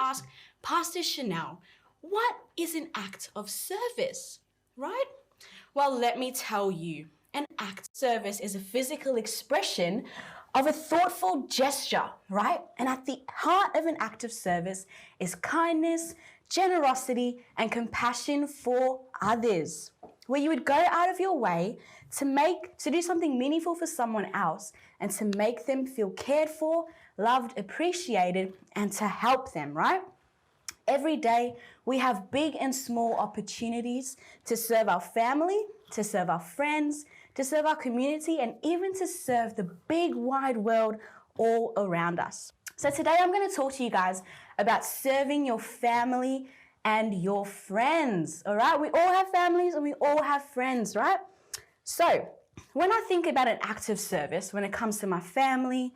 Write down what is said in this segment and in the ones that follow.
ask, Pastor Chanelle, what is an act of service, right? Well, let me tell you, an act of service is a physical expression of a thoughtful gesture, right? And at the heart of an act of service is kindness, generosity, and compassion for others, where you would go out of your way to do something meaningful for someone else and to make them feel cared for, loved, appreciated, and to help them, right? Every day, we have big and small opportunities to serve our family, to serve our friends, to serve our community, and even to serve the big wide world all around us. So today I'm going to talk to you guys about serving your family and your friends, all right? We all have families and we all have friends, right? So when I think about an act of service, when it comes to my family,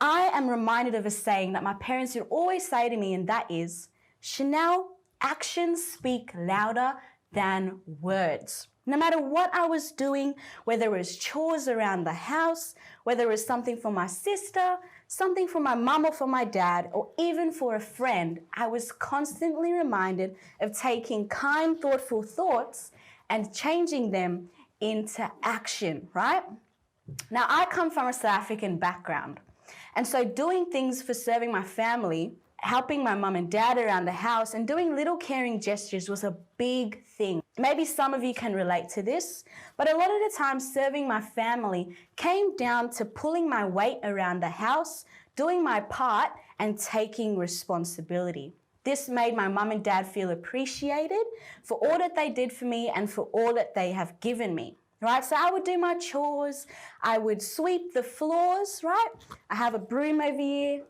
I am reminded of a saying that my parents would always say to me, and that is, Chanelle, actions speak louder than words. No matter what I was doing, whether it was chores around the house, whether it was something for my sister, something for my mum or for my dad, or even for a friend, I was constantly reminded of taking kind, thoughtful thoughts and changing them into action, right? Now, I come from a South African background, and so doing things for serving my family, helping my mum and dad around the house, and doing little caring gestures was a big thing. Maybe some of you can relate to this, but a lot of the time serving my family came down to pulling my weight around the house, doing my part, and taking responsibility. This made my mum and dad feel appreciated for all that they did for me and for all that they have given me. Right, so I would do my chores, I would sweep the floors, right? I have a broom over here,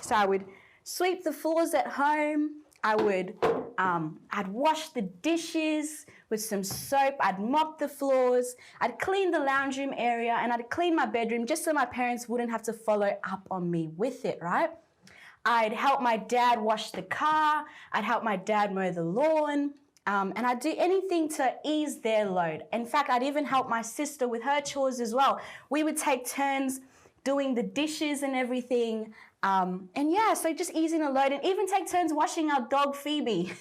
so I would sweep the floors at home. I'd wash the dishes with some soap. I'd mop the floors. I'd clean the lounge room area, and I'd clean my bedroom just so my parents wouldn't have to follow up on me with it, right? I'd help my dad wash the car. I'd help my dad mow the lawn. And I'd do anything to ease their load. In fact, I'd even help my sister with her chores as well. We would take turns doing the dishes and everything. So just easing a load, and even take turns washing our dog Phoebe.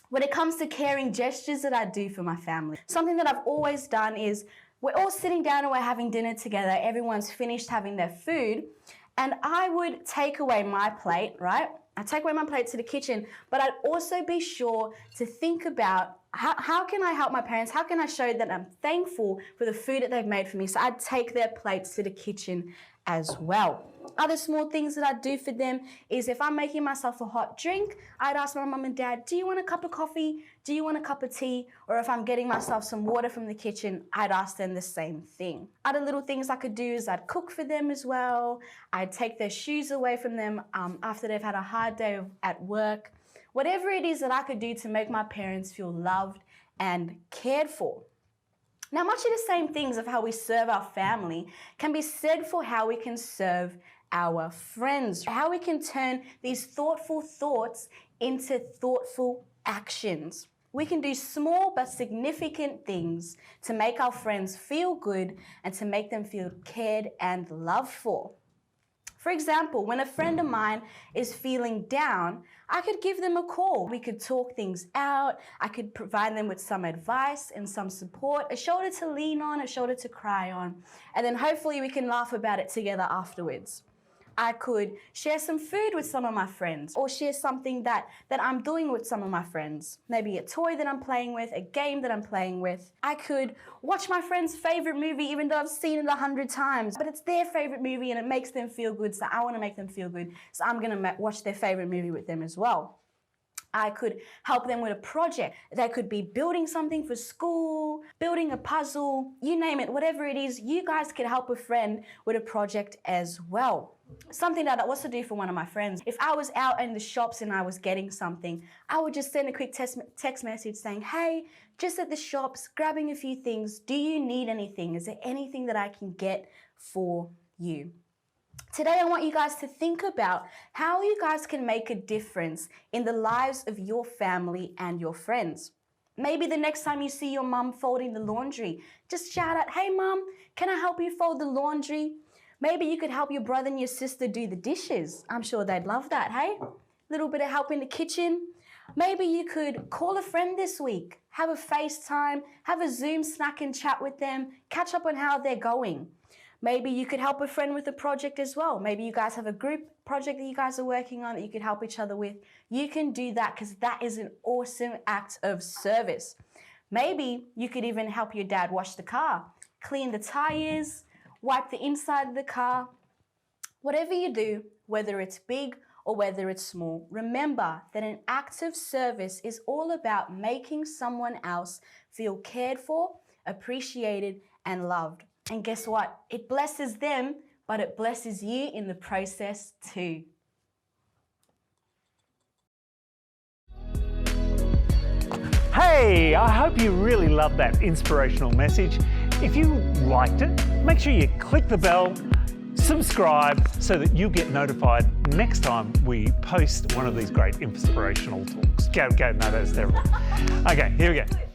When it comes to caring gestures that I do for my family, something that I've always done is we're all sitting down and we're having dinner together. Everyone's finished having their food, and I would take away my plate, right? I'd take away my plate to the kitchen, but I'd also be sure to think about how can I help my parents? How can I show that I'm thankful for the food that they've made for me? So I'd take their plates to the kitchen as well. Other small things that I do for them is if I'm making myself a hot drink, I'd ask my mum and dad, do you want a cup of coffee? Do you want a cup of tea? Or if I'm getting myself some water from the kitchen, I'd ask them the same thing. Other little things I could do is I'd cook for them as well. I'd take their shoes away from them after they've had a hard day at work. Whatever it is that I could do to make my parents feel loved and cared for. Now, much of the same things of how we serve our family can be said for how we can serve our friends, how we can turn these thoughtful thoughts into thoughtful actions. We can do small but significant things to make our friends feel good and to make them feel cared and loved for. For example, when a friend of mine is feeling down, I could give them a call. We could talk things out. I could provide them with some advice and some support, a shoulder to lean on, a shoulder to cry on, and then hopefully we can laugh about it together afterwards. I could share some food with some of my friends, or share something that I'm doing with some of my friends. Maybe a toy that I'm playing with, a game that I'm playing with. I could watch my friend's favorite movie even though I've seen it 100 times, but it's their favorite movie and it makes them feel good, so I want to make them feel good, so I'm going to watch their favorite movie with them as well. I could help them with a project. They could be building something for school, building a puzzle, you name it, whatever it is, you guys could help a friend with a project as well. Something that I also do for one of my friends. If I was out in the shops and I was getting something, I would just send a quick text message saying, hey, just at the shops, grabbing a few things. Do you need anything? Is there anything that I can get for you? Today, I want you guys to think about how you guys can make a difference in the lives of your family and your friends. Maybe the next time you see your mum folding the laundry, just shout out, hey mum, can I help you fold the laundry? Maybe you could help your brother and your sister do the dishes. I'm sure they'd love that, hey? little bit of help in the kitchen. Maybe you could call a friend this week, have a FaceTime, have a Zoom snack and chat with them, catch up on how they're going. Maybe you could help a friend with a project as well. Maybe you guys have a group project that you guys are working on that you could help each other with. You can do that because that is an awesome act of service. Maybe you could even help your dad wash the car, clean the tires, wipe the inside of the car. Whatever you do, whether it's big or whether it's small, remember that an act of service is all about making someone else feel cared for, appreciated, and loved. And guess what? It blesses them, but it blesses you in the process too. Hey, I hope you really loved that inspirational message. If you liked it, make sure you click the bell, subscribe so that you get notified next time we post one of these great inspirational talks. No, that's terrible. Okay, here we go.